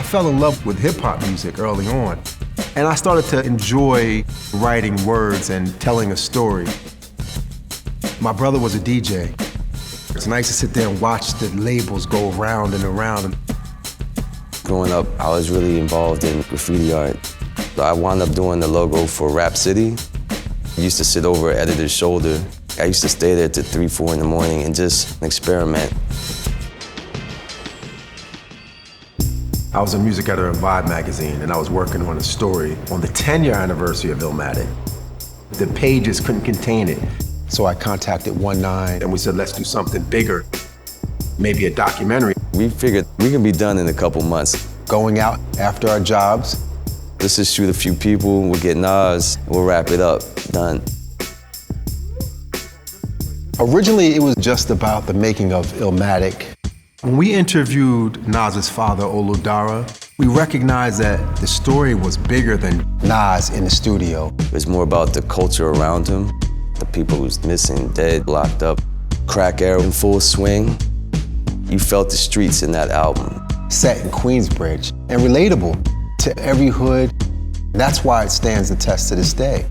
fell in love with hip-hop music early on, and I started to enjoy writing words and telling a story. My brother was a DJ. It's nice to sit there and watch the labels go round and around. Growing up, I was really involved in graffiti art. I wound up doing the logo for Rap City. I used to sit over an editor's shoulder. I used to stay there till 3, 4 in the morning and just experiment. I was a music editor of Vibe magazine, and I was working on a story on the 10-year anniversary of Illmatic. The pages couldn't contain it, so I contacted 19 and we said, let's do something bigger, maybe a documentary. We figured we can be done in a couple months. Going out after our jobs. Let's just shoot a few people, we'll get Nas, we'll wrap it up, done. Originally, it was just about the making of Illmatic. When we interviewed Nas's father, Oludara, we recognized that the story was bigger than Nas in the studio. It was more about the culture around him, the people who's missing, dead, locked up, crack era in full swing. You felt the streets in that album. Set in Queensbridge and relatable to every hood. That's why it stands the test to this day.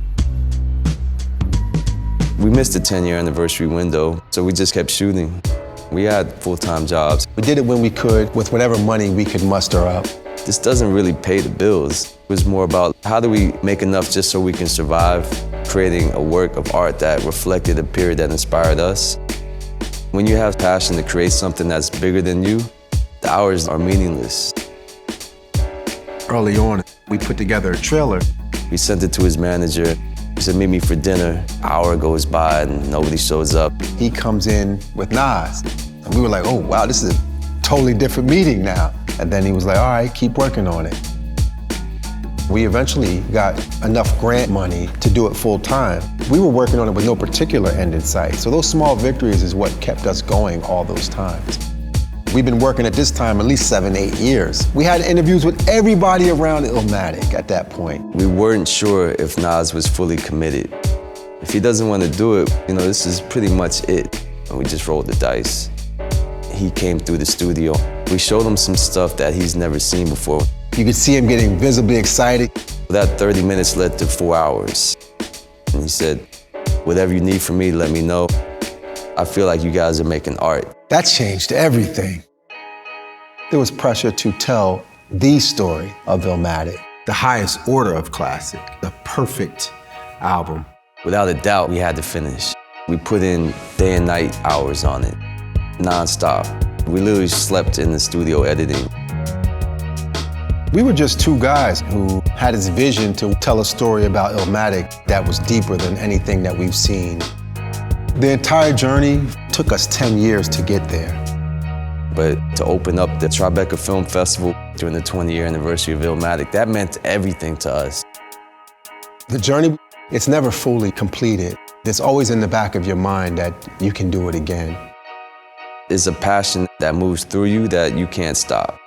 We missed the 10-year anniversary window, so we just kept shooting. We had full-time jobs. We did it when we could, with whatever money we could muster up. This doesn't really pay the bills. It was more about how do we make enough just so we can survive, creating a work of art that reflected a period that inspired us. When you have passion to create something that's bigger than you, the hours are meaningless. Early on, we put together a trailer. We sent it to his manager. He said, meet me for dinner. An hour goes by and nobody shows up. He comes in with Nas. And we were like, oh, wow, this is a totally different meeting now. And then he was like, all right, keep working on it. We eventually got enough grant money to do it full time. We were working on it with no particular end in sight. So those small victories is what kept us going all those times. We've been working at this time at least 7, 8 years. We had interviews with everybody around Illmatic at that point. We weren't sure if Nas was fully committed. If he doesn't want to do it, this is pretty much it. And we just rolled the dice. He came through the studio. We showed him some stuff that he's never seen before. You could see him getting visibly excited. That 30 minutes led to 4 hours. And he said, whatever you need from me, let me know. I feel like you guys are making art. That changed everything. There was pressure to tell the story of Illmatic, the highest order of classic, the perfect album. Without a doubt, we had to finish. We put in day and night hours on it, nonstop. We literally slept in the studio editing. We were just two guys who had this vision to tell a story about Illmatic that was deeper than anything that we've seen. The entire journey took us 10 years to get there. But to open up the Tribeca Film Festival during the 20-year anniversary of Illmatic, that meant everything to us. The journey, it's never fully completed. It's always in the back of your mind that you can do it again. It's a passion that moves through you that you can't stop.